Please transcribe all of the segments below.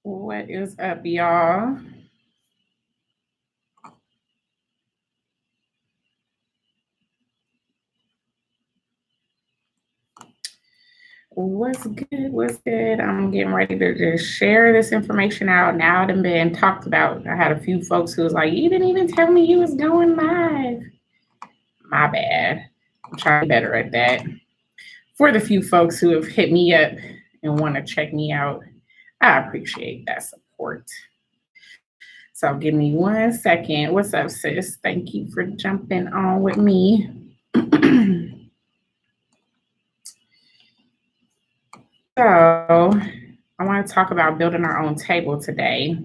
What is up, y'all? What's good? What's good? I'm getting ready to just share this information out. Now it been talked about. I had a few folks who was like, "You didn't even tell me you was going live." My bad. I'm trying to be better at that. For the few folks who have hit me up and want to check me out, I appreciate that support. So give me 1 second. What's up, sis? Thank you for jumping on with me. So, I want to talk about building our own table today.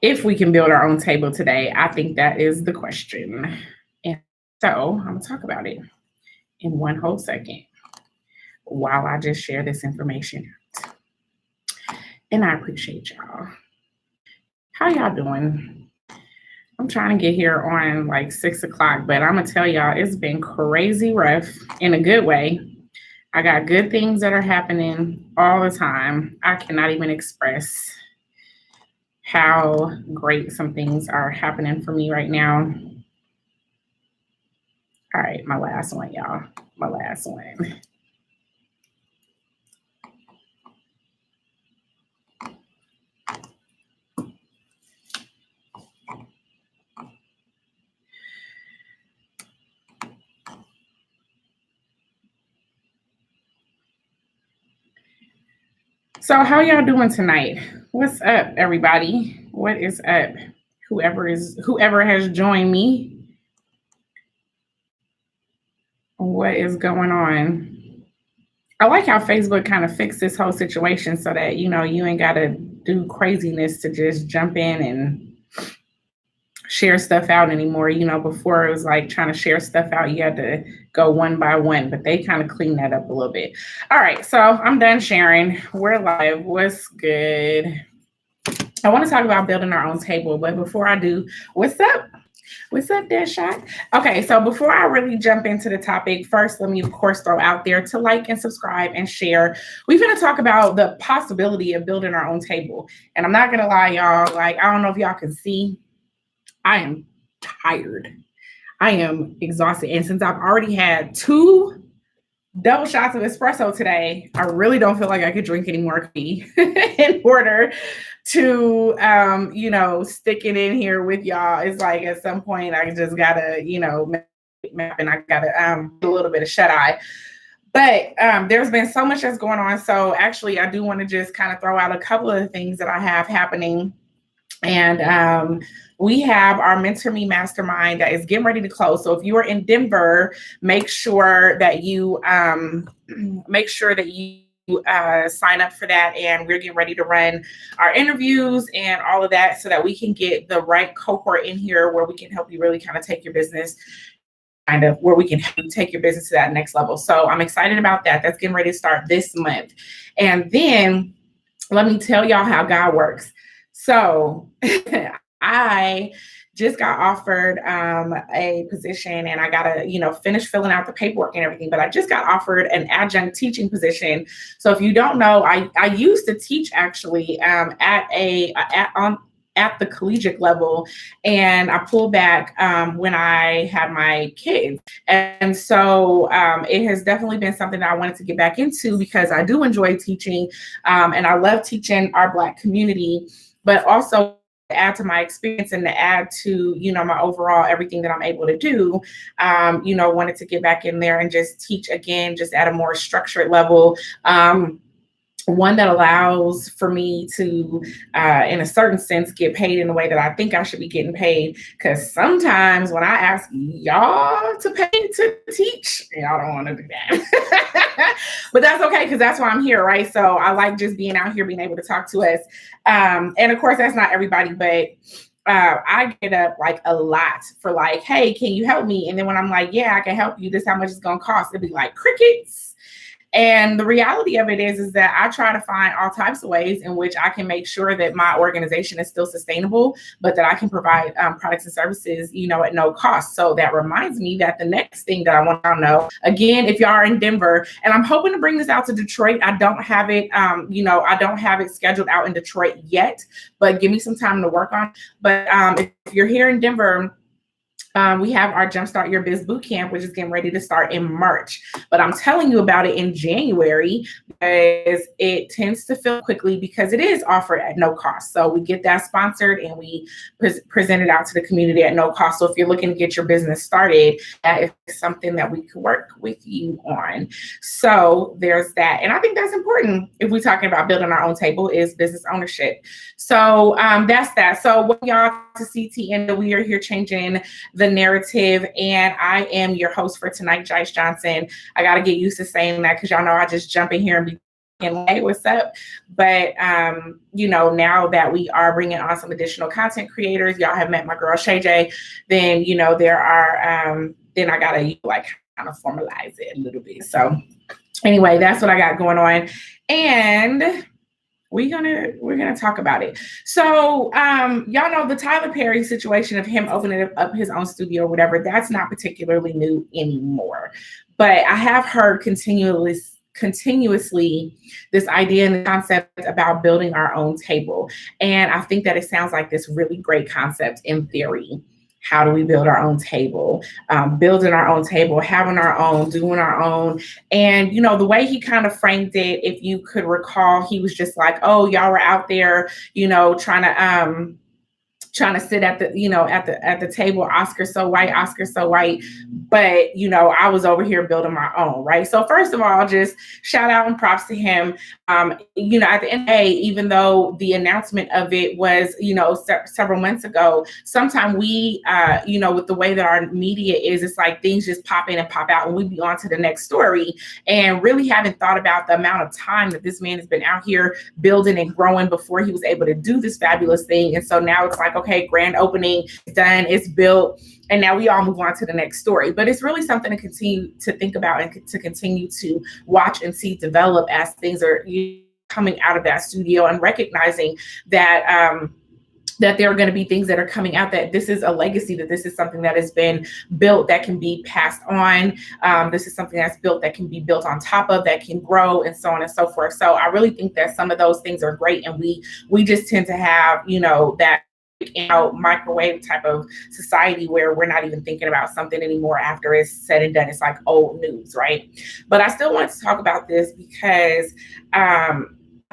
If we can build our own table today, I think that is the question. And so, I'm going to talk about it in one whole second while I just share this information out. And I appreciate y'all. How y'all doing? I'm trying to get here on like 6 o'clock, but I'm going to tell y'all it's been crazy rough in a good way. I got good things that are happening all the time. I cannot even express how great some things are happening for me right now. All right, my last one, y'all. My last one. So how y'all doing tonight? What's up, everybody? What is up? Whoever has joined me. What is going on? I like how Facebook kind of fixed this whole situation so that you ain't gotta do craziness to just jump in and share stuff out anymore. Before it was like trying to share stuff out, you had to go one by one, but they kind of cleaned that up a little bit. All right, so I'm done sharing. We're live. What's good? I want to talk about building our own table, but before I do, what's up? What's up, Deadshot? Okay, so before I really jump into the topic, first, let me, of course, throw out there to like and subscribe and share. We're going to talk about the possibility of building our own table. And I'm not going to lie, y'all, like, I don't know if y'all can see, I am tired. I am exhausted. And since I've already had 2 double shots of espresso today, I really don't feel like I could drink any more coffee in order to, stick it in here with y'all. It's like at some point I just gotta, map and I gotta a little bit of shut eye. But there's been so much that's going on. So actually, I do want to just kind of throw out a couple of the things that I have happening. And we have our Mentor Me Mastermind that is getting ready to close. So if you are in Denver, make sure that you sign up for that. And we're getting ready to run our interviews and all of that so that we can get the right cohort in here where we can help you really kind of take your business where we can help you take your business to that next level. So I'm excited about that. That's getting ready to start this month. And then let me tell y'all how God works. So I just got offered a position and I got to, finish filling out the paperwork and everything, but I just got offered an adjunct teaching position. So if you don't know, I used to teach actually at the collegiate level, and I pulled back when I had my kids. And so it has definitely been something that I wanted to get back into because I do enjoy teaching and I love teaching our Black community, but also to add to my experience and to add to, my overall everything that I'm able to do, wanted to get back in there and just teach again, just at a more structured level. One that allows for me to, in a certain sense, get paid in the way that I think I should be getting paid. Because sometimes when I ask y'all to pay to teach, y'all don't want to do that. But that's okay, because that's why I'm here, right? So I like just being out here, being able to talk to us. And of course, that's not everybody, but I get up like a lot for like, hey, can you help me? And then when I'm like, yeah, I can help you. This is how much it's going to cost. It'd be like crickets. And the reality of it is that I try to find all types of ways in which I can make sure that my organization is still sustainable, but that I can provide products and services, at no cost. So that reminds me that the next thing that I want to know, again, if y'all are in Denver, and I'm hoping to bring this out to Detroit. I don't have it, I don't have it scheduled out in Detroit yet, but give me some time to work on it. But if you're here in Denver, we have our Jumpstart Your Biz Bootcamp, which is getting ready to start in March. But I'm telling you about it in January because it tends to fill quickly because it is offered at no cost. So we get that sponsored and we present it out to the community at no cost. So if you're looking to get your business started, that is something that we could work with you on. So there's that. And I think that's important if we're talking about building our own table is business ownership. So that's that. So what y'all to CTN, we are here changing the narrative, and I am your host for tonight, Jice Johnson. I got to get used to saying that because y'all know I just jump in here and be hey, what's up? But now that we are bringing on some additional content creators, y'all have met my girl Shay J, then there are then I gotta kind of formalize it a little bit. So anyway, that's what I got going on, and we're gonna talk about it. So y'all know the Tyler Perry situation of him opening up his own studio or whatever, that's not particularly new anymore. But I have heard continuously this idea and the concept about building our own table. And I think that it sounds like this really great concept in theory. How do we build our own table? Building our own table, having our own, doing our own. And, the way he kind of framed it, if you could recall, he was just like, oh, y'all were out there, trying to sit at the at the table, Oscar so white, but I was over here building my own, right? So first of all, just shout out and props to him. At the end of the day, even though the announcement of it was several months ago, sometimes we with the way that our media is, it's like things just pop in and pop out and we be on to the next story, and really haven't thought about the amount of time that this man has been out here building and growing before he was able to do this fabulous thing. And so now it's like, okay, grand opening, it's done, it's built, and now we all move on to the next story. But it's really something to continue to think about and to continue to watch and see develop as things are coming out of that studio, and recognizing that that there are going to be things that are coming out, that this is a legacy, that this is something that has been built that can be passed on. This is something that's built that can be built on top of, that can grow, and so on and so forth. So I really think that some of those things are great, and we just tend to have that microwave type of society where we're not even thinking about something anymore after it's said and done. It's like old news, right? But I still want to talk about this because I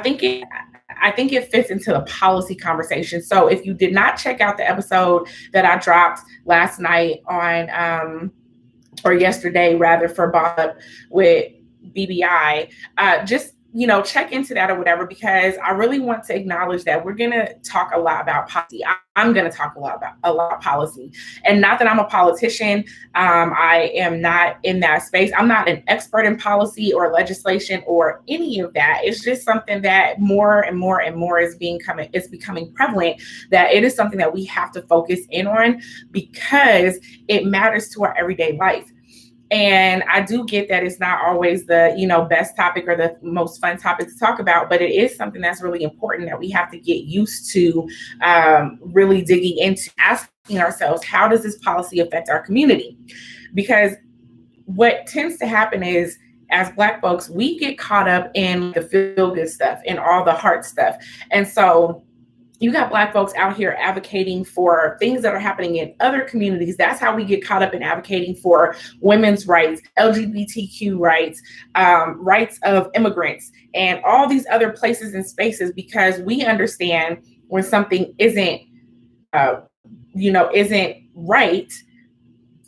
think it fits into the policy conversation. So if you did not check out the episode that I dropped last night on or yesterday rather, for Boss Up with BBI, just check into that or whatever, because I really want to acknowledge that we're going to talk a lot about policy. I'm going to talk a lot about policy, and not that I'm a politician. I am not in that space. I'm not an expert in policy or legislation or any of that. It's just something that more and more and more is becoming prevalent, that it is something that we have to focus in on because it matters to our everyday life. And I do get that it's not always the, best topic or the most fun topic to talk about, but it is something that's really important that we have to get used to really digging into, asking ourselves, how does this policy affect our community? Because what tends to happen is, as Black folks, we get caught up in the feel-good stuff and all the heart stuff. And so you got Black folks out here advocating for things that are happening in other communities. That's how we get caught up in advocating for women's rights, LGBTQ rights, rights of immigrants, and all these other places and spaces, because we understand when something isn't right,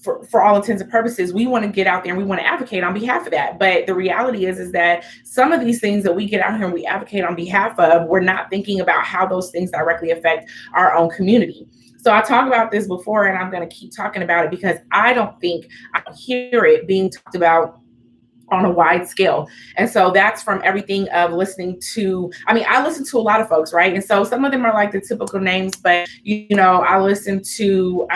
for all intents and purposes, we want to get out there and we want to advocate on behalf of that. But the reality is that some of these things that we get out here and we advocate on behalf of, we're not thinking about how those things directly affect our own community. So I talked about this before, and I'm going to keep talking about it because I don't think I hear it being talked about on a wide scale. And so that's from everything of listening to, I listen to a lot of folks, right? And so some of them are like the typical names, but, I listen to,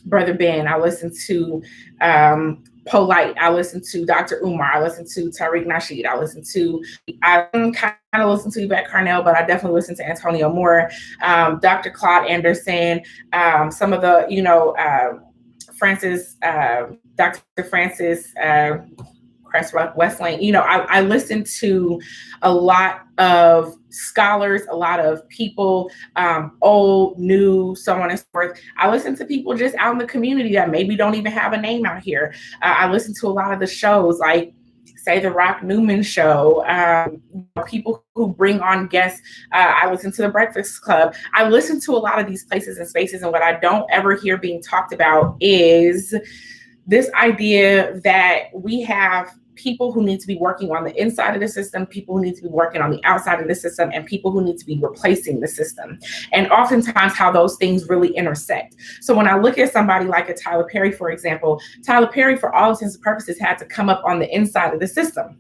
Brother Ben. I listen to Polite. I listen to Dr. Umar. I listen to Tariq Nasheed. I kind of listen to Yvette Carnell, but I definitely listen to Antonio Moore, Dr. Claude Anderson, some of the, Dr. Francis Cresswell Westling. I listen to a lot of scholars, a lot of people, old, new, so on and so forth. I listen to people just out in the community that maybe don't even have a name out here. I listen to a lot of the shows, like say the Rock Newman show, people who bring on guests. I listen to the Breakfast Club. I listen to a lot of these places and spaces, and what I don't ever hear being talked about is this idea that we have people who need to be working on the inside of the system, people who need to be working on the outside of the system, and people who need to be replacing the system. And oftentimes how those things really intersect. So when I look at somebody like a Tyler Perry, for example, Tyler Perry, for all intents and purposes, had to come up on the inside of the system.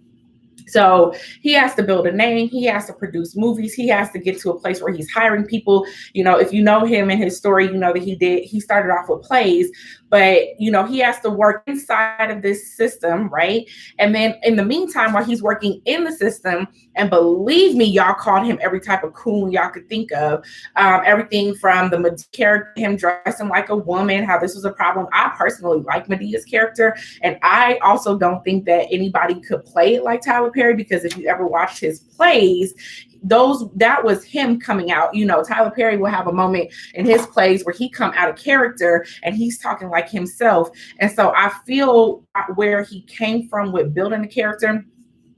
So he has to build a name. He has to produce movies. He has to get to a place where he's hiring people. If you know him and his story, you know that he started off with plays, but he has to work inside of this system, right? And then in the meantime, while he's working in the system, and believe me, y'all called him every type of coon y'all could think of, everything from the character, him dressing like a woman, how this was a problem. I personally like Medea's character, and I also don't think that anybody could play it like Tyler Perry, because if you ever watched his plays, that was him coming out. Tyler Perry will have a moment in his plays where he come out of character and he's talking like himself. And so I feel where he came from with building the character.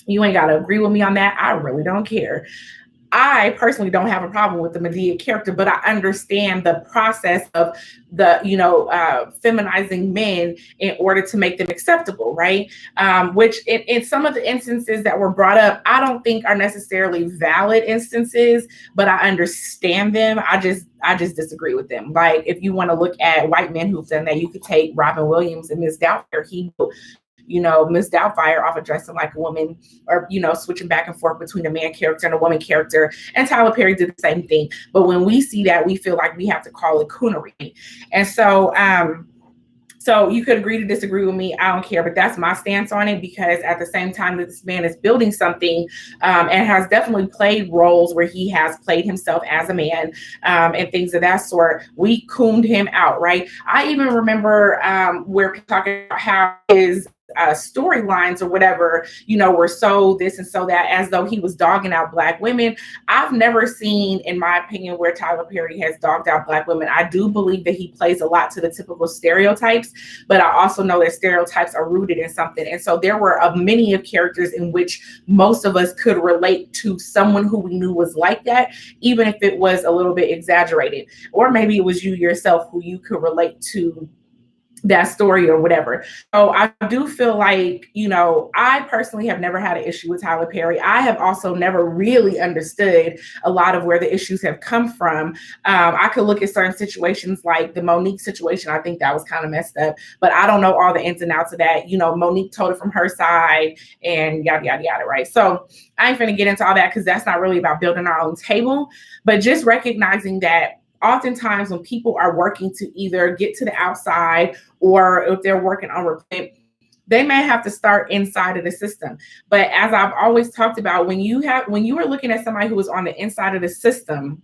You ain't got to agree with me on that. I really don't care. I personally don't have a problem with the Medea character, but I understand the process of the, feminizing men in order to make them acceptable, right? Which in some of the instances that were brought up, I don't think are necessarily valid instances, but I understand them. I just disagree with them. Like, if you want to look at white men who've done that, you could take Robin Williams and Miss Doubtfire. Miss Doubtfire off of dressing like a woman, or, switching back and forth between a man character and a woman character. And Tyler Perry did the same thing. But when we see that, we feel like we have to call it coonery. And so, so you could agree to disagree with me. I don't care, but that's my stance on it, because at the same time that this man is building something, and has definitely played roles where he has played himself as a man, and things of that sort, we cooned him out, right? I even remember where people talking about how his storylines or whatever, were so this and so that, as though he was dogging out Black women. I've never seen, in my opinion, where Tyler Perry has dogged out Black women. I do believe that he plays a lot to the typical stereotypes, but I also know that stereotypes are rooted in something. And so there were many of characters in which most of us could relate to someone who we knew was like that, even if it was a little bit exaggerated, or maybe it was you yourself who you could relate to that story or whatever. So I do feel like, I personally have never had an issue with Tyler Perry. I have also never really understood a lot of where the issues have come from. I could look at certain situations like the Monique situation. I think that was kind of messed up, but I don't know all the ins and outs of that. Monique told it from her side and yada, yada, yada, right? So I ain't finna get into all that, because that's not really about building our own table, but just recognizing that oftentimes when people are working to either get to the outside, or if they're working on repent, they may have to start inside of the system. But as I've always talked about, when you are looking at somebody who is on the inside of the system,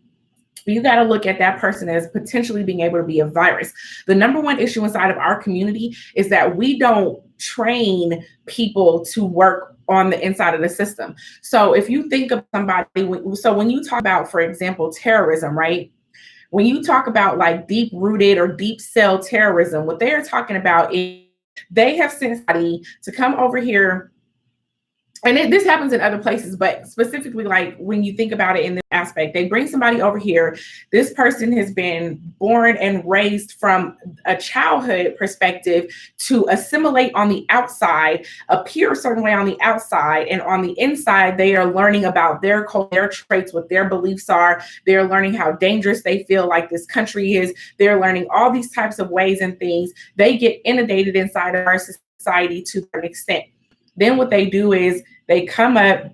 you got to look at that person as potentially being able to be a virus. The number one issue inside of our community is that we don't train people to work on the inside of the system. So if you think of somebody, when you talk about, for example, terrorism, right? When you talk about like deep rooted or deep cell terrorism, what they are talking about is they have sent somebody to come over here. And this happens in other places, but specifically, like when you think about it in this aspect, they bring somebody over here. This person has been born and raised from a childhood perspective to assimilate on the outside, appear a certain way on the outside, and on the inside, they are learning about their culture, their traits, what their beliefs are. They're learning how dangerous they feel like this country is. They're learning all these types of ways and things. They get inundated inside of our society to an extent. Then what they do is they come up,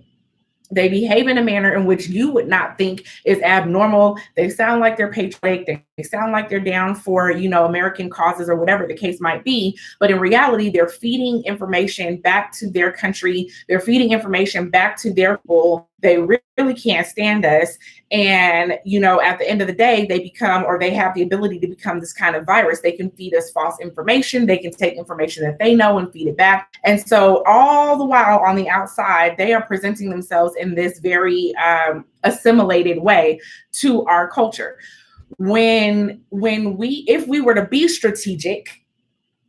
they behave in a manner in which you would not think is abnormal. They sound like they're patriotic. They They sound like they're down for, American causes or whatever the case might be. But in reality, they're feeding information back to their country. They're feeding information back to their people. They really can't stand us. And, at the end of the day, they become, or they have the ability to become this kind of virus. They can feed us false information. They can take information that they know and feed it back. And so all the while on the outside, they are presenting themselves in this very assimilated way to our culture. If we were to be strategic,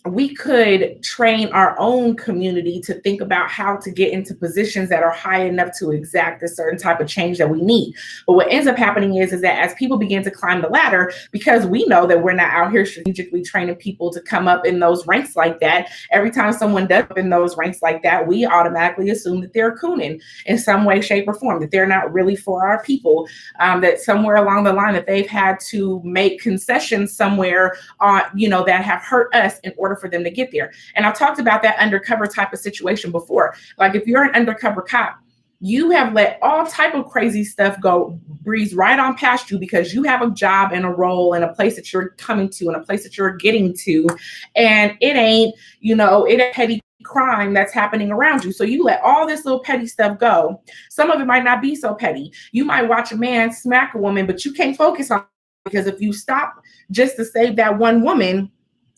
we could train our own community to think about how to get into positions that are high enough to exact a certain type of change that we need. But what ends up happening is that as people begin to climb the ladder, because we know that we're not out here strategically training people to come up in those ranks like that, every time someone does in those ranks like that, we automatically assume that they're cooning in some way, shape, or form, that they're not really for our people, that somewhere along the line that they've had to make concessions somewhere that have hurt us in order for them to get there. And I've talked about that undercover type of situation before. Like if you're an undercover cop, you have let all type of crazy stuff go breeze right on past you because you have a job and a role and a place that you're coming to and a place that you're getting to. And it ain't, it a petty crime that's happening around you. So you let all this little petty stuff go. Some of it might not be so petty. You might watch a man smack a woman, but you can't focus on it because if you stop just to save that one woman,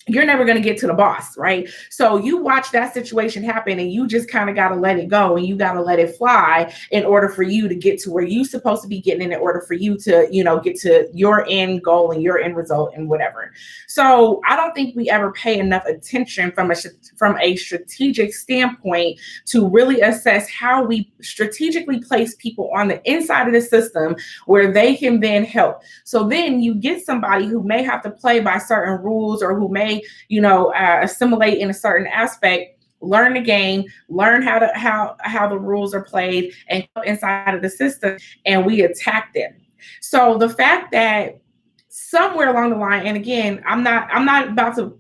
you're never going to get to the boss, right? So you watch that situation happen and you just kind of got to let it go and you got to let it fly in order for you to get to where you're supposed to be getting in order for you to, get to your end goal and your end result and whatever. So I don't think we ever pay enough attention from a strategic standpoint to really assess how we strategically place people on the inside of the system where they can then help. So then you get somebody who may have to play by certain rules or who may assimilate in a certain aspect, learn the game, learn how the rules are played and come inside of the system, and we attack them. So the fact that somewhere along the line, and again, I'm not about to,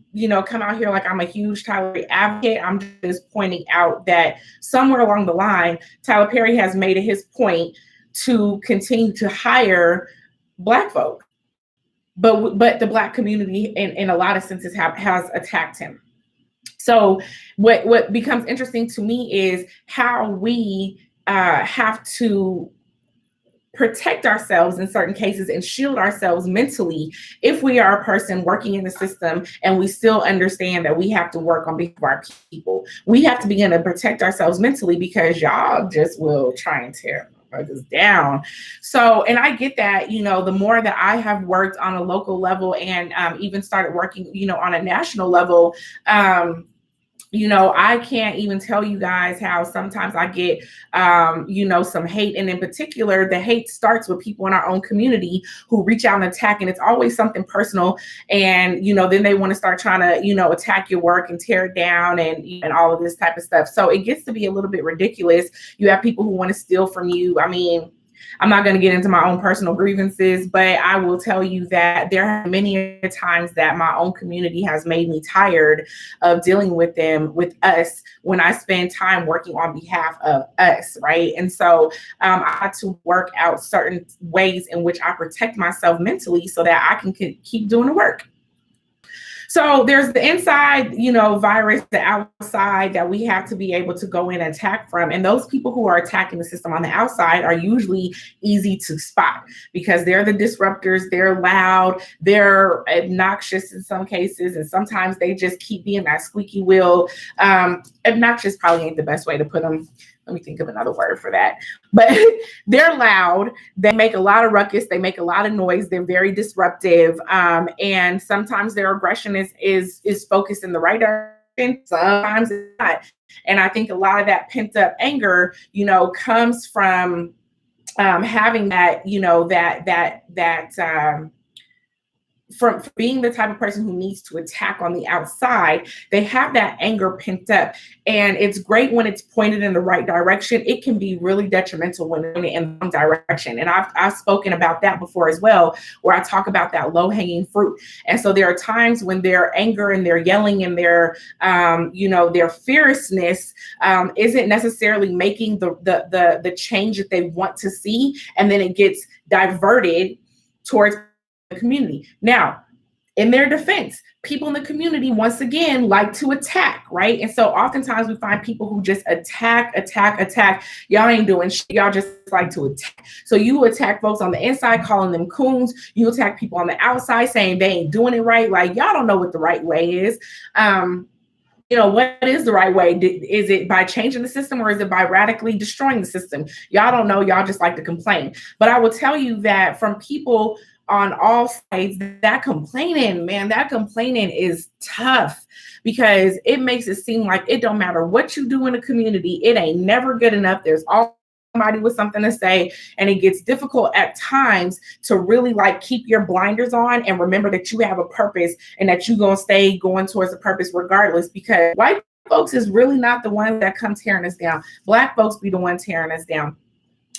come out here like I'm a huge Tyler Perry advocate. I'm just pointing out that somewhere along the line, Tyler Perry has made it his point to continue to hire Black folk. But the Black community in a lot of senses has attacked him. So what becomes interesting to me is how we have to protect ourselves in certain cases and shield ourselves mentally if we are a person working in the system and we still understand that we have to work on behalf of our people. We have to begin to protect ourselves mentally because y'all just will try and tear us down. So, and I get that, the more that I have worked on a local level and even started working, on a national level, I can't even tell you guys how sometimes I get, some hate. And in particular, the hate starts with people in our own community who reach out and attack. And it's always something personal. And, then they want to start trying to, attack your work and tear it down and all of this type of stuff. So it gets to be a little bit ridiculous. You have people who want to steal from you. I mean, I'm not going to get into my own personal grievances, but I will tell you that there are many times that my own community has made me tired of dealing with us when I spend time working on behalf of us, right? And so I had to work out certain ways in which I protect myself mentally so that I can keep doing the work. So there's the inside, virus, the outside that we have to be able to go in and attack from. And those people who are attacking the system on the outside are usually easy to spot because they're the disruptors. They're loud. They're obnoxious in some cases. And sometimes they just keep being that squeaky wheel. Obnoxious probably ain't the best way to put them. Let me think of another word for that. But they're loud. They make a lot of ruckus. They make a lot of noise. They're very disruptive. And sometimes their aggression is focused in the right direction. Sometimes it's not. And I think a lot of that pent up anger, comes from having that, from being the type of person who needs to attack on the outside. They have that anger pent up, and it's great when it's pointed in the right direction. It can be really detrimental when it's in the wrong direction. And I've spoken about that before as well, where I talk about that low hanging fruit. And so there are times when their anger and their yelling and their, their fierceness isn't necessarily making the change that they want to see. And then it gets diverted towards the community. Now, in their defense, people in the community, once again, like to attack, right? And so oftentimes we find people who just attack. Y'all ain't doing shit. Y'all just like to attack. So you attack folks on the inside, calling them coons. You attack people on the outside, saying they ain't doing it right. Like, y'all don't know what the right way is. What is the right way? Is it by changing the system, or is it by radically destroying the system? Y'all don't know. Y'all just like to complain. But I will tell you that from people on all sides, that complaining is tough, because it makes it seem like it don't matter what you do in the community. It ain't never good enough. There's always somebody with something to say, and it gets difficult at times to really like keep your blinders on and remember that you have a purpose and that you're going to stay going towards a purpose regardless, because white folks is really not the ones that come tearing us down. Black folks be the ones tearing us down.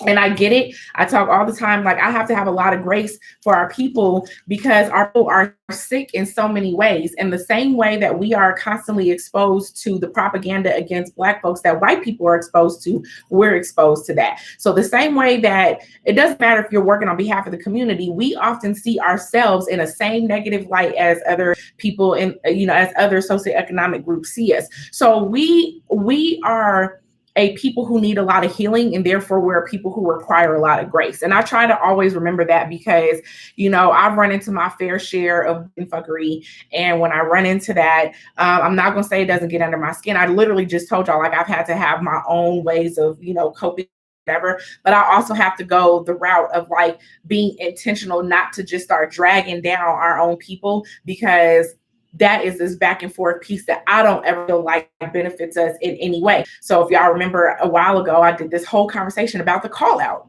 And I get it. I talk all the time, like I have to have a lot of grace for our people, because our people are sick in so many ways. And the same way that we are constantly exposed to the propaganda against Black folks that white people are exposed to, we're exposed to that. So the same way that it doesn't matter if you're working on behalf of the community, we often see ourselves in a same negative light as other people in, as other socioeconomic groups see us. So we are a people who need a lot of healing, and therefore we're people who require a lot of grace. And I try to always remember that, because, I've run into my fair share of fuckery. And when I run into that, I'm not going to say it doesn't get under my skin. I literally just told y'all, like, I've had to have my own ways of, coping, whatever. But I also have to go the route of like being intentional, not to just start dragging down our own people, because that is this back and forth piece that I don't ever feel like benefits us in any way. So if y'all remember a while ago, I did this whole conversation about the call out.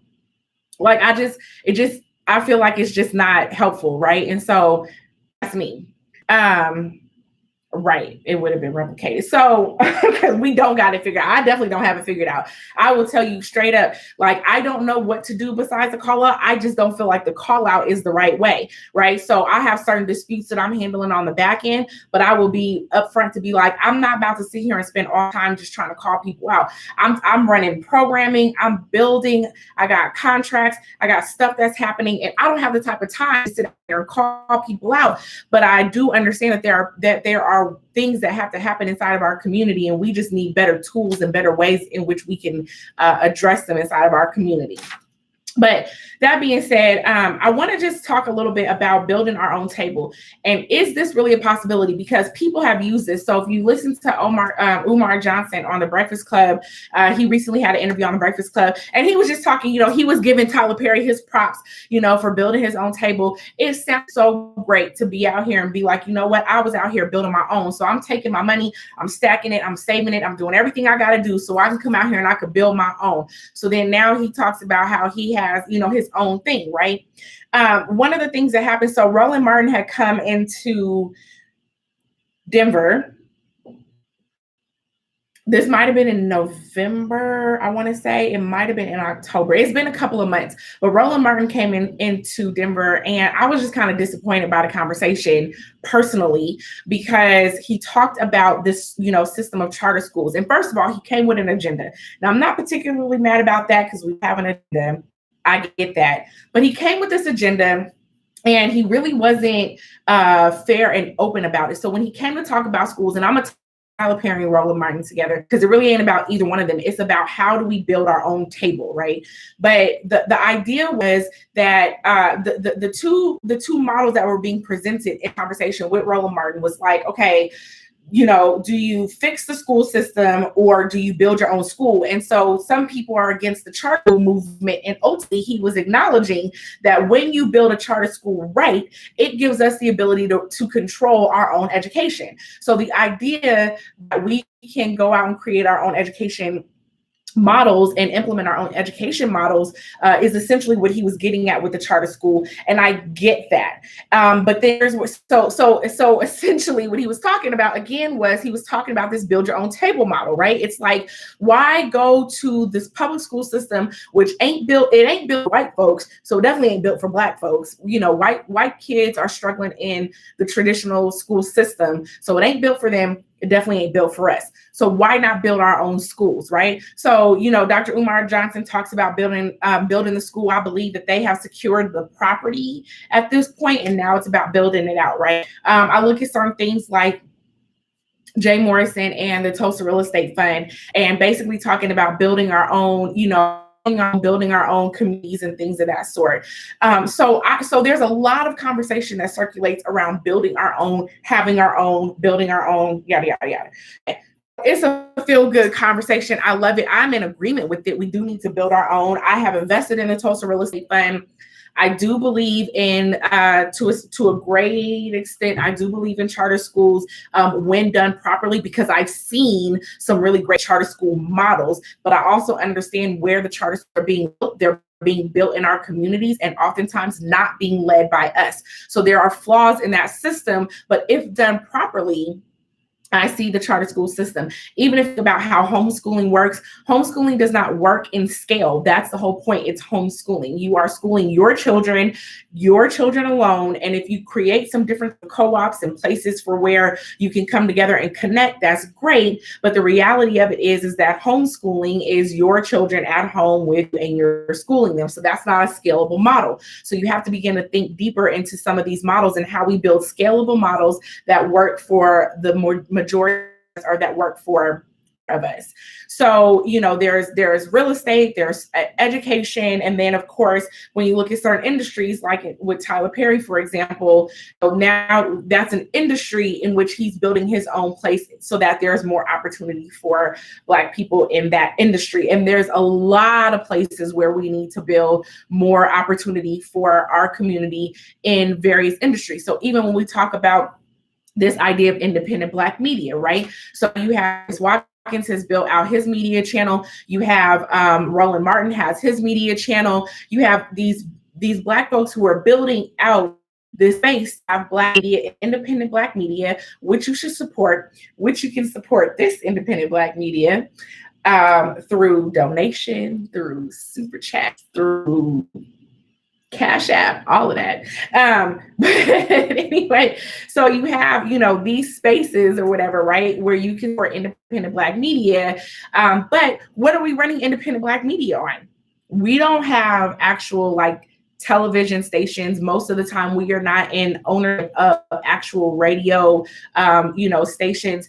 Like I feel like it's just not helpful. Right. And so that's me. Right. It would have been replicated. So because we don't got it figured out. I definitely don't have it figured out. I will tell you straight up, like, I don't know what to do besides the call out. I just don't feel like the call out is the right way. Right. So I have certain disputes that I'm handling on the back end, but I will be upfront to be like, I'm not about to sit here and spend all time just trying to call people out. I'm running programming. I'm building. I got contracts. I got stuff that's happening, and I don't have the type of time to sit there and call people out. But I do understand that there are things that have to happen inside of our community, and we just need better tools and better ways in which we can address them inside of our community. But that being said, I want to just talk a little bit about building our own table. And is this really a possibility? Because people have used this. So if you listen to Umar Johnson on The Breakfast Club, he recently had an interview on The Breakfast Club, and he was just talking, he was giving Tyler Perry his props, for building his own table. It sounds so great to be out here and be like, you know what, I was out here building my own. So I'm taking my money, I'm stacking it, I'm saving it, I'm doing everything I got to do so I can come out here and I could build my own. So then now he talks about how he has, his own thing, right? One of the things that happened, so Roland Martin had come into Denver. This might have been in November, I want to say. It might have been in October. It's been a couple of months. But Roland Martin came into Denver, and I was just kind of disappointed by the conversation personally, because he talked about this, system of charter schools. And first of all, he came with an agenda. Now, I'm not particularly mad about that, because we have an agenda. I get that. But he came with this agenda, and he really wasn't fair and open about it. So when he came to talk about schools, and I'm going to Tyler Perry and Roland Martin together, because it really ain't about either one of them. It's about how do we build our own table, right? But the idea was that the two models that were being presented in conversation with Roland Martin was like, okay, do you fix the school system, or do you build your own school? And so some people are against the charter school movement. And ultimately, he was acknowledging that when you build a charter school right, it gives us the ability to control our own education. So the idea that we can go out and create our own education models and implement our own education models is essentially what he was getting at with the charter school. And I get that. But there's so essentially what he was talking about again was he was talking about this build your own table model, right? It's like, why go to this public school system, which ain't built for white folks. So it definitely ain't built for Black folks. White kids are struggling in the traditional school system. So it ain't built for them. it definitely ain't built for us. So why not build our own schools, right? So, Dr. Umar Johnson talks about building the school. I believe that they have secured the property at this point, and now it's about building it out, right? I look at certain things like Jay Morrison and the Tulsa Real Estate Fund, and basically talking about building our own, building our own communities and things of that sort. So there's a lot of conversation that circulates around building our own, having our own, building our own, yada, yada, yada. It's a feel-good conversation. I love it. I'm in agreement with it. We do need to build our own. I have invested in the Tulsa Real Estate Fund. I do believe in, to a great extent, I do believe in charter schools when done properly, because I've seen some really great charter school models, but I also understand where the charters are being built. They're being built in our communities and oftentimes not being led by us. So there are flaws in that system, but if done properly, I see the charter school system. Even if about how homeschooling works, homeschooling does not work in scale. That's the whole point. It's homeschooling. You are schooling your children alone. And if you create some different co-ops and places for where you can come together and connect, that's great. But the reality of it is that homeschooling is your children at home with you and you're schooling them. So that's not a scalable model. So you have to begin to think deeper into some of these models and how we build scalable models that work for the majority or that work for of us. So, there's real estate, there's education. And then of course, when you look at certain industries, like with Tyler Perry, for example, now that's an industry in which he's building his own place so that there's more opportunity for Black people in that industry. And there's a lot of places where we need to build more opportunity for our community in various industries. So even when we talk about this idea of independent Black media, right? So you have Watkins has built out his media channel. You have Roland Martin has his media channel. You have these Black folks who are building out this space of Black media, independent Black media, which you should support, which you can support this independent Black media through donation, through super chat, through Cashapp, all of that. But anyway, so you have, these spaces or whatever, right, where you can support independent Black media. But what are we running independent Black media on? We don't have actual television stations. Most of the time we are not in ownership of actual radio, stations.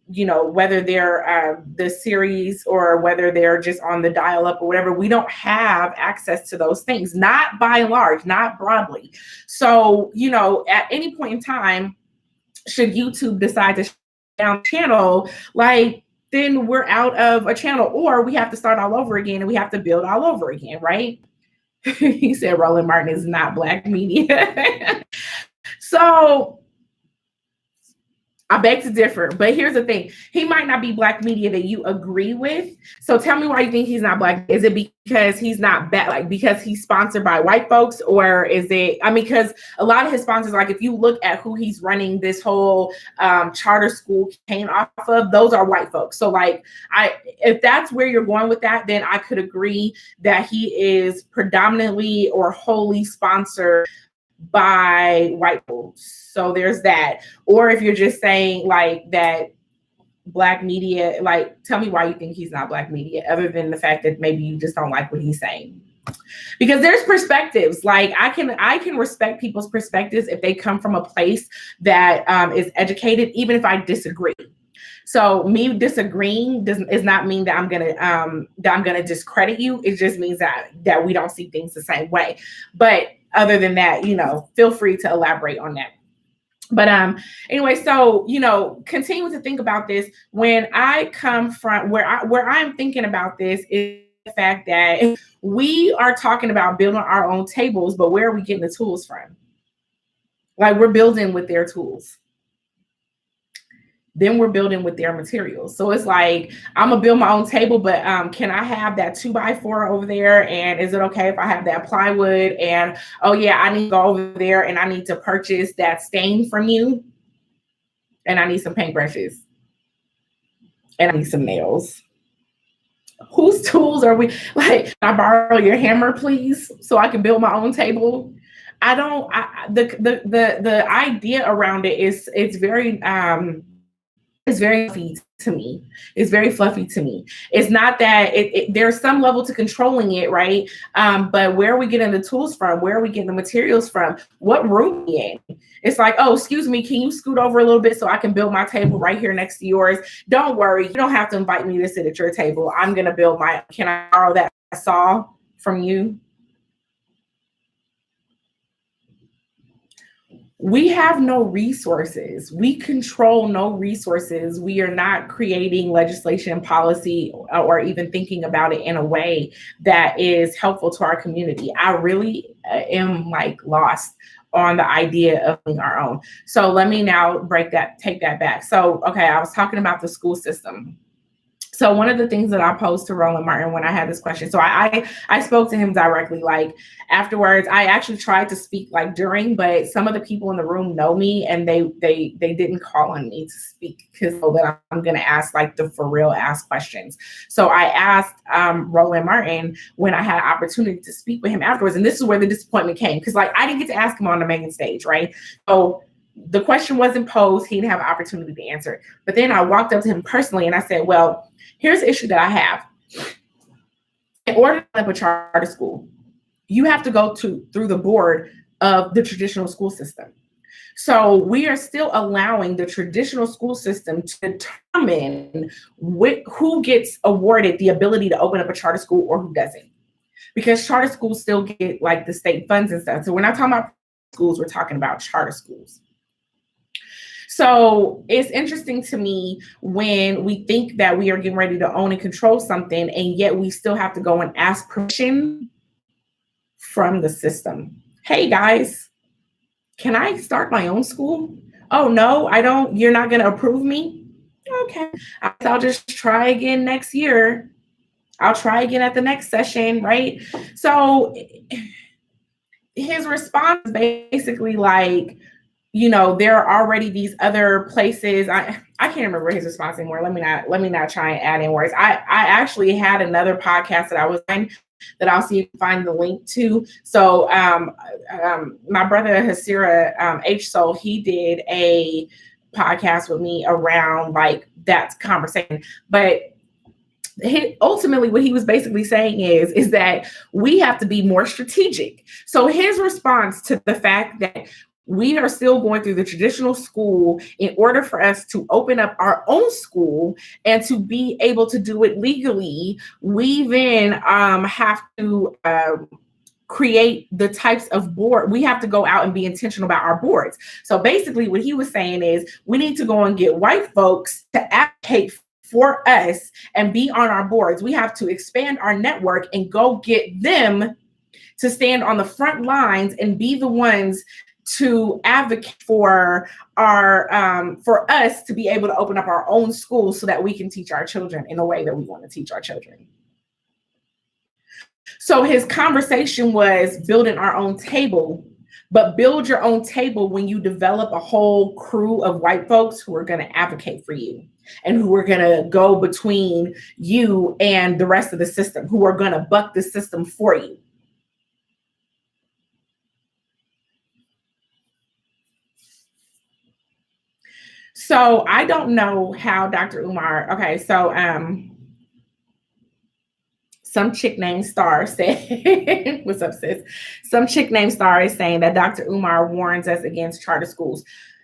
Whether they're the series or whether they're just on the dial-up or whatever, we don't have access to those things, not by and large, not broadly. So, at any point in time, should YouTube decide to shut down the channel, then we're out of a channel, or we have to start all over again and we have to build all over again, right? He said Roland Martin is not Black media. So I beg to differ, but here's the thing. He might not be Black media that you agree with. So tell me why you think he's not Black. Is it because he's not because he's sponsored by white folks, or is it, because a lot of his sponsors, if you look at who he's running this whole charter school campaign off of, those are white folks. So if that's where you're going with that, then I could agree that he is predominantly or wholly sponsored by white folks. So there's that. Or if you're just saying that Black media, tell me why you think he's not Black media, other than the fact that maybe you just don't like what he's saying. Because there's perspectives. I can respect people's perspectives if they come from a place that is educated, even if I disagree. So me disagreeing does not mean that I'm gonna discredit you. It just means that we don't see things the same way. But other than that, feel free to elaborate on that. But anyway, so continue to think about this. When I come from where I'm thinking about this is the fact that we are talking about building our own tables, but where are we getting the tools from? We're building with their tools. Then we're building with their materials. So it's I'm gonna build my own table, but can I have that 2x4 over there? And is it okay if I have that plywood? And oh yeah, I need to go over there and I need to purchase that stain from you. And I need some paintbrushes. And I need some nails. Whose tools are we? Can I borrow your hammer, please, so I can build my own table? The idea around it is it's very is very fluffy to me. It's very fluffy to me. It's not that there's some level to controlling it, right? But where are we getting the tools from? Where are we getting the materials from? What room are we in? It's like, oh, excuse me, can you scoot over a little bit so I can build my table right here next to yours? Don't worry, you don't have to invite me to sit at your table. I'm gonna build can I borrow that saw from you? We have no resources. We control no resources. We are not creating legislation, policy, or even thinking about it in a way that is helpful to our community. I really am lost on the idea of being our own. So let me now take that back. So, okay, I was talking about the school system. So one of the things that I posed to Roland Martin when I had this question, so I spoke to him directly, afterwards. I actually tried to speak during, but some of the people in the room know me and they didn't call on me to speak because that I'm going to ask the for real ask questions. So I asked Roland Martin when I had an opportunity to speak with him afterwards, and this is where the disappointment came because I didn't get to ask him on the main stage, right? So the question wasn't posed. He didn't have an opportunity to answer it. But then I walked up to him personally and I said, well, here's the issue that I have. In order to set up a charter school, you have to go through the board of the traditional school system. So we are still allowing the traditional school system to determine who gets awarded the ability to open up a charter school or who doesn't. Because charter schools still get the state funds and stuff. So we're not talking about schools, we're talking about charter schools. So it's interesting to me when we think that we are getting ready to own and control something, and yet we still have to go and ask permission from the system. Hey guys, can I start my own school? Oh no, I don't. You're not going to approve me? Okay, I'll just try again next year. I'll try again at the next session, right? So his response is basically there are already these other places. I can't remember his response anymore. Let me not try and add in words. I actually had another podcast that I was in that I'll see if you can find the link to. So my brother Hasira H Soul, he did a podcast with me around that conversation. But ultimately what he was basically saying is that we have to be more strategic. So his response to the fact that we are still going through the traditional school in order for us to open up our own school and to be able to do it legally, we then have to create the types of board. We have to go out and be intentional about our boards. So basically what he was saying is we need to go and get white folks to advocate for us and be on our boards. We have to expand our network and go get them to stand on the front lines and be the ones to advocate for for us to be able to open up our own schools so that we can teach our children in the way that we want to teach our children. So his conversation was building our own table, but build your own table when you develop a whole crew of white folks who are going to advocate for you and who are going to go between you and the rest of the system, who are going to buck the system for you. So I don't know how Dr. Umar, okay, so some chick named Star said, what's up, sis? Some chick named Star is saying that Dr. Umar warns us against charter schools.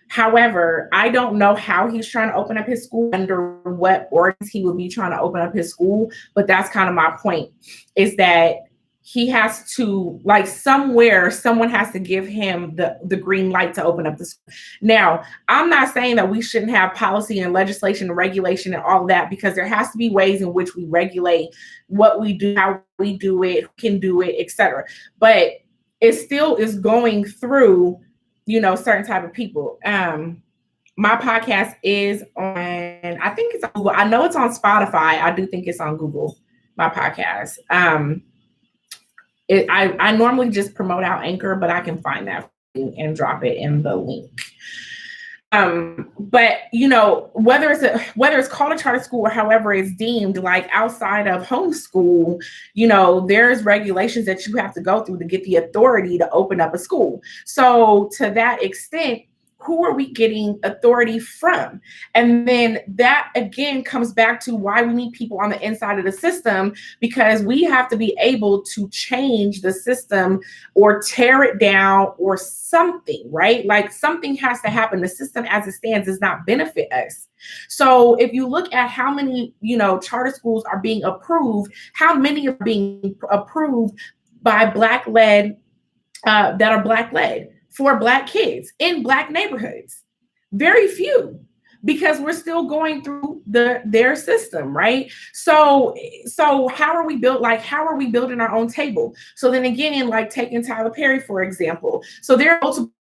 However, I don't know how he's trying to open up his school, under what ordinance he would be trying to open up his school, but that's kind of my point, is that he has to, somewhere, someone has to give him the green light to open up the school. Now, I'm not saying that we shouldn't have policy and legislation and regulation and all of that, because there has to be ways in which we regulate what we do, how we do it, who can do it, etc. But it still is going through, certain type of people. My podcast is on, I think it's on Google. I know it's on Spotify. I do think it's on Google, my podcast. I normally just promote out Anchor, but I can find that and drop it in the link. But whether it's called a charter school or however it's deemed, outside of homeschool, there's regulations that you have to go through to get the authority to open up a school. So to that extent, who are we getting authority from? And then that again comes back to why we need people on the inside of the system, because we have to be able to change the system or tear it down or something, right? Like something has to happen. The system as it stands does not benefit us. So if you look at how many, charter schools are being approved, how many are being approved by Black-led, that are Black-led for Black kids in Black neighborhoods? Very few, because we're still going through their system, right? So how are we building our own table? So then again, like taking Tyler Perry, for example. So there are multiple,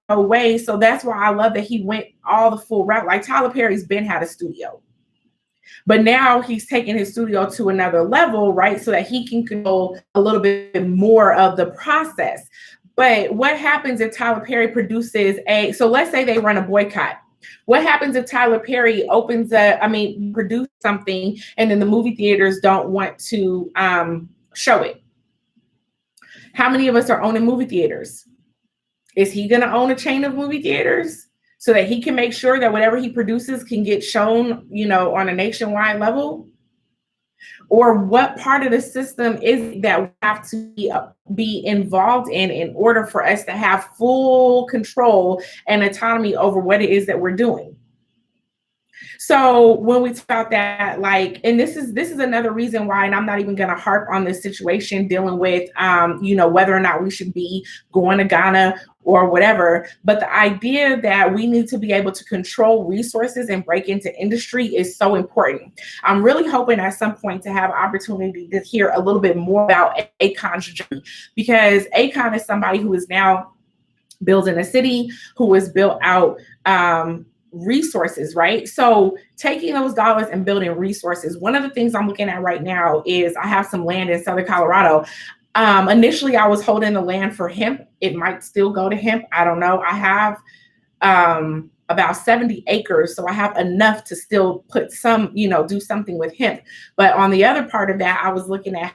ways. So that's why I love that he went all the full route. Like Tyler Perry's been had a studio, but now he's taking his studio to another level, right? So that he can control a little bit more of the process. But what happens if Tyler Perry produces so let's say they run a boycott. What happens if Tyler Perry produce something and then the movie theaters don't want to show it? How many of us are owning movie theaters? Is he going to own a chain of movie theaters so that he can make sure that whatever he produces can get shown, on a nationwide level? Or what part of the system is that we have to be involved in order for us to have full control and autonomy over what it is that we're doing? So when we talk about that, and this is another reason why, and I'm not even going to harp on this situation dealing with, whether or not we should be going to Ghana or whatever, but the idea that we need to be able to control resources and break into industry is so important. I'm really hoping at some point to have opportunity to hear a little bit more about Akon's journey, because Akon is somebody who is now building a city, who has built out, resources, right? So taking those dollars and building resources. One of the things I'm looking at right now is I have some land in Southern Colorado. Initially, I was holding the land for hemp. It might still go to hemp. I don't know. I have about 70 acres. So I have enough to still put some, do something with hemp. But on the other part of that, I was looking at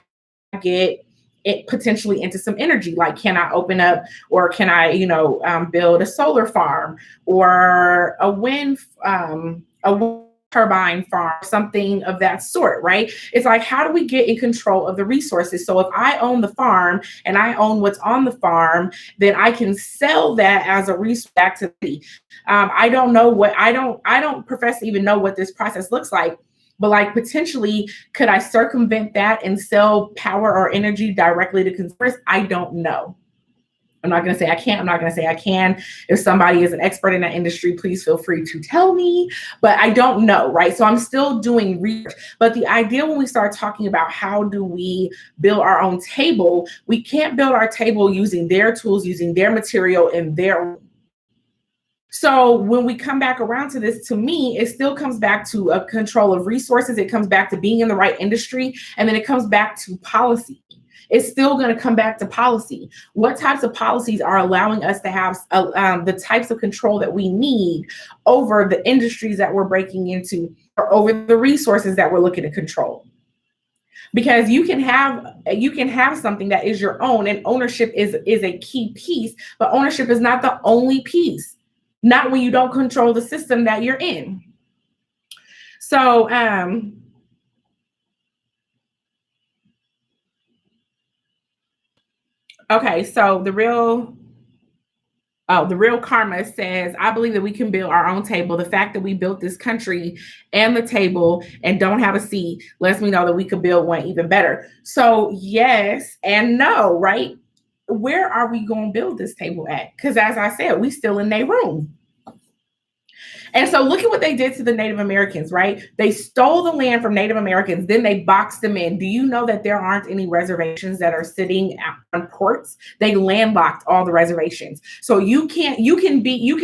get it potentially into some energy. Like, can I open up, or can I, build a solar farm or a wind turbine farm, something of that sort, right? It's like, how do we get in control of the resources? So if I own the farm and I own what's on the farm, then I can sell that as a resource back to me. I don't profess to even know what this process looks like. But potentially, could I circumvent that and sell power or energy directly to consumers? I don't know. I'm not going to say I can't. I'm not going to say I can. If somebody is an expert in that industry, please feel free to tell me. But I don't know, right? So I'm still doing research. But the idea when we start talking about how do we build our own table, we can't build our table using their tools, using their material and their. So when we come back around to this, to me, it still comes back to a control of resources. It comes back to being in the right industry. And then it comes back to policy. It's still going to come back to policy. What types of policies are allowing us to have the types of control that we need over the industries that we're breaking into, or over the resources that we're looking to control? Because you can have something that is your own, and ownership is a key piece, but ownership is not the only piece. Not when you don't control the system that you're in. So, okay, so the real karma says, I believe that we can build our own table. The fact that we built this country and the table and don't have a seat lets me know that we could build one even better. So yes and no, right? Where are we going to build this table at? Because as I said, we still in their room. And so look at what they did to the Native Americans, right? They stole the land from Native Americans, then they boxed them in. Do you know that there aren't any reservations that are sitting on ports? They landlocked all the reservations. So you can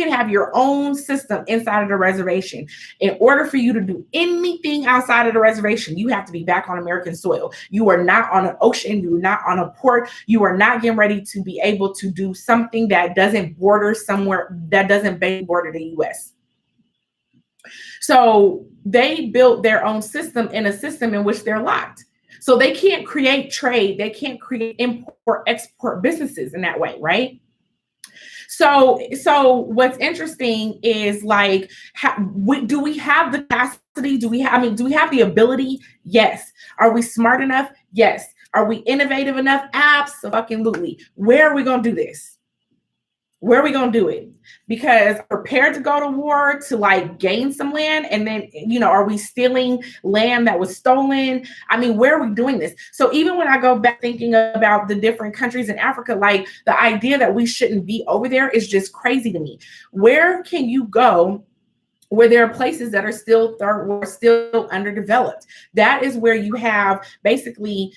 have your own system inside of the reservation. In order for you to do anything outside of the reservation, you have to be back on American soil. You are not on an ocean. You're not on a port. You are not getting ready to be able to do something that doesn't border the US. So they built their own system in a system in which they're locked. So they can't create trade. They can't create import, export businesses in that way, right? So what's interesting is like, do we have the capacity? Do we have the ability? Yes. Are we smart enough? Yes. Are we innovative enough? Absolutely. Where are we going to do this? Where are we going to do it? Because prepared to go to war to like gain some land, and then, are we stealing land that was stolen? I mean, where are we doing this? So even when I go back thinking about the different countries in Africa, like the idea that we shouldn't be over there is just crazy to me. Where can you go where there are places that are still third world, still underdeveloped? That is where you have basically,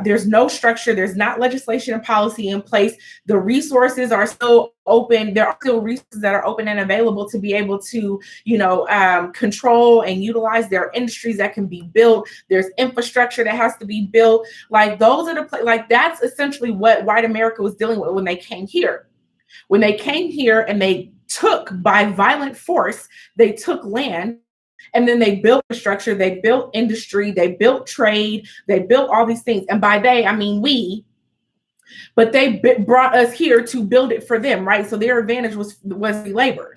there's no structure, there's not legislation and policy in place. The resources are still open. There are still resources that are open and available to be able to, control and utilize. There are industries that can be built. There's infrastructure that has to be built. Like those are like that's essentially what white America was dealing with when they came here. When they came here and they took by violent force, they took land, and then they built infrastructure, they built industry, they built trade, they built all these things. And by they, I mean we, but they brought us here to build it for them, right? So their advantage was labor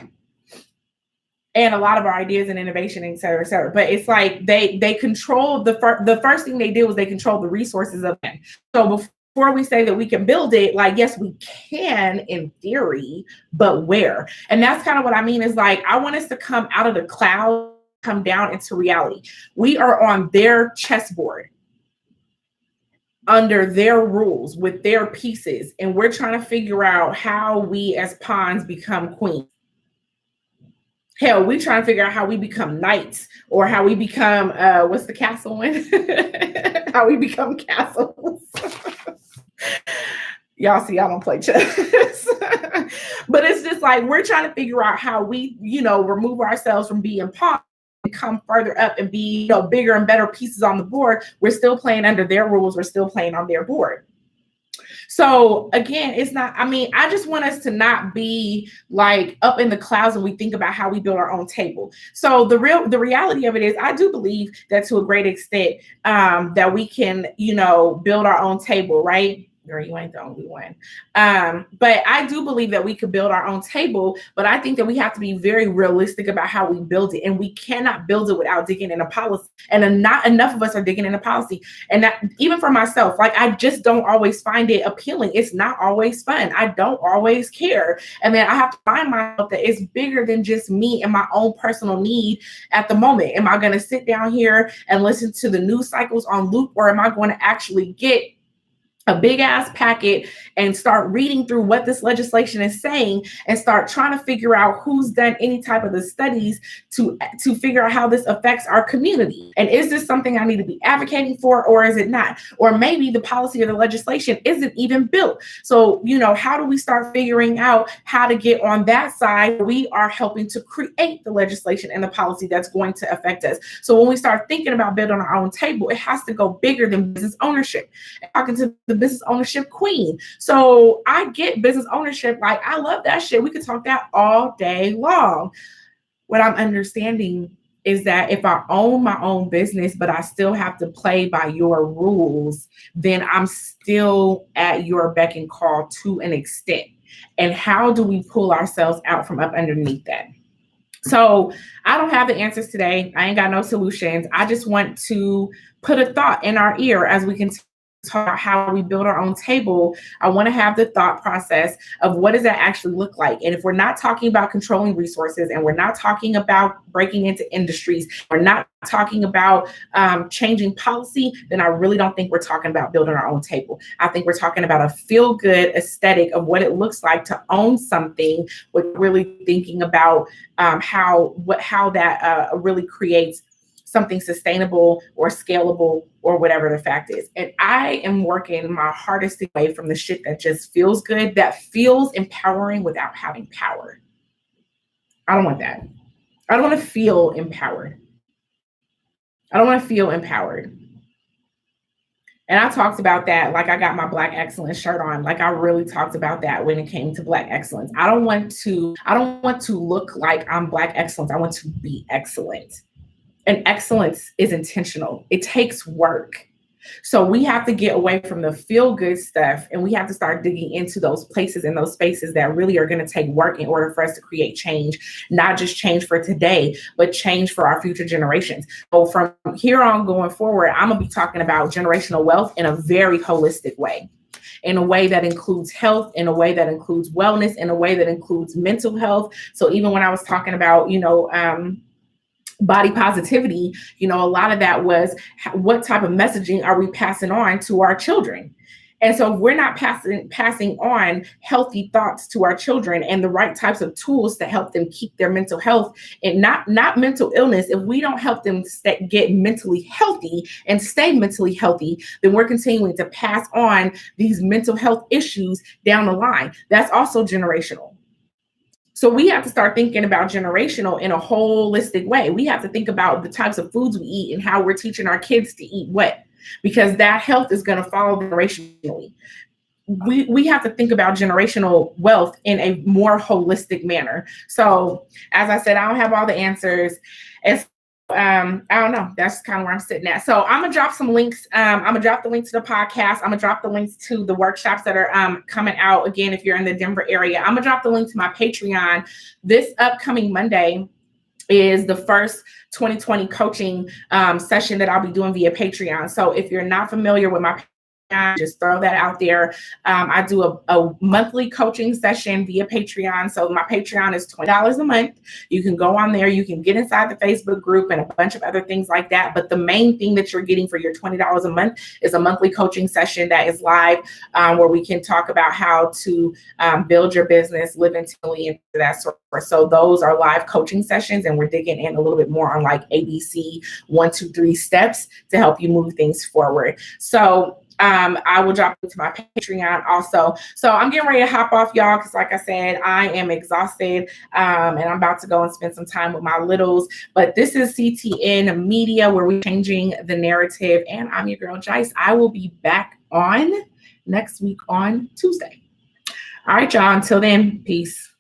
and a lot of our ideas and innovation, et cetera, et cetera. But it's like they controlled the first thing they did was they controlled the resources of it. So before we say that we can build it, like, yes, we can in theory, but where? And that's kind of what I mean is like, I want us to come out of the cloud, come down into reality. We are on their chessboard, under their rules, with their pieces, and we're trying to figure out how we as pawns become queens. Hell, we trying to figure out how we become knights, or how we become, what's the castle one? How we become castles. Y'all see, I don't play chess. But it's just like, we're trying to figure out how we, remove ourselves from being pawns and come further up and be, bigger and better pieces on the board. We're still playing under their rules. We're still playing on their board. So again, it's not, I just want us to not be like up in the clouds when we think about how we build our own table. So the reality of it is, I do believe that to a great extent, that we can, build our own table, right? Girl, you ain't the only one. But I do believe that we could build our own table, but I think that we have to be very realistic about how we build it. And we cannot build it without digging into policy. And not enough of us are digging into policy. And that, even for myself, like, I just don't always find it appealing. It's not always fun. I don't always care. And then I have to find myself that it's bigger than just me and my own personal need at the moment. Am I going to sit down here and listen to the news cycles on loop, or am I going to actually get a big ass packet and start reading through what this legislation is saying and start trying to figure out who's done any type of the studies to figure out how this affects our community? And is this something I need to be advocating for, or is it not? Or maybe the policy or the legislation isn't even built. So, how do we start figuring out how to get on that side? We are helping to create the legislation and the policy that's going to affect us. So when we start thinking about building our own table, it has to go bigger than business ownership. Talking to the business ownership queen. So I get business ownership. Like, I love that shit. We could talk that all day long. What I'm understanding is that if I own my own business, but I still have to play by your rules, then I'm still at your beck and call to an extent. And how do we pull ourselves out from up underneath that? So I don't have the answers today. I ain't got no solutions. I just want to put a thought in our ear as we continue talk about how we build our own table. I want to have the thought process of what does that actually look like? And if we're not talking about controlling resources, and we're not talking about breaking into industries, we're not talking about changing policy, then I really don't think we're talking about building our own table. I think we're talking about a feel-good aesthetic of what it looks like to own something, with really thinking about how that really creates something sustainable or scalable, or whatever the fact is. And I am working my hardest away from the shit that just feels good, that feels empowering without having power. I don't want that. I don't want to feel empowered. I don't want to feel empowered. And I talked about that. Like, I got my Black Excellence shirt on. Like, I really talked about that when it came to Black excellence. I don't want to look like I'm Black excellence. I want to be excellent. And excellence is intentional. It takes work. So we have to get away from the feel good stuff, and we have to start digging into those places and those spaces that really are going to take work in order for us to create change, not just change for today, but change for our future generations. So from here on going forward, I'm going to be talking about generational wealth in a very holistic way, in a way that includes health, in a way that includes wellness, in a way that includes mental health. So even when I was talking about, body positivity, a lot of that was what type of messaging are we passing on to our children? And so if we're not passing on healthy thoughts to our children and the right types of tools to help them keep their mental health and not mental illness, if we don't help them get mentally healthy and stay mentally healthy, then we're continuing to pass on these mental health issues down the line. That's also generational. So we have to start thinking about generational in a holistic way. We have to think about the types of foods we eat and how we're teaching our kids to eat what, because that health is going to follow generationally. We have to think about generational wealth in a more holistic manner. So as I said, I don't have all the answers. I don't know. That's kind of where I'm sitting at. So I'm gonna drop some links. I'm gonna drop the link to the podcast. I'm gonna drop the links to the workshops that are coming out. Again, if you're in the Denver area, I'm gonna drop the link to my Patreon. This upcoming Monday is the first 2020 coaching session that I'll be doing via Patreon. So if you're not familiar with my just throw that out there. I do a monthly coaching session via Patreon. So my Patreon is $20 a month. You can go on there. You can get inside the Facebook group and a bunch of other things like that. But the main thing that you're getting for your $20 a month is a monthly coaching session that is live, where we can talk about how to build your business, live intently, and that sort of. So those are live coaching sessions, and we're digging in a little bit more on like ABC 1, 2, 3 steps to help you move things forward. So I will drop into my Patreon also. So I'm getting ready to hop off, y'all, because like I said, I am exhausted and I'm about to go and spend some time with my littles. But this is CTN Media, where we're changing the narrative. And I'm your girl, Jice. I will be back on next week on Tuesday. All right, y'all. Until then, peace.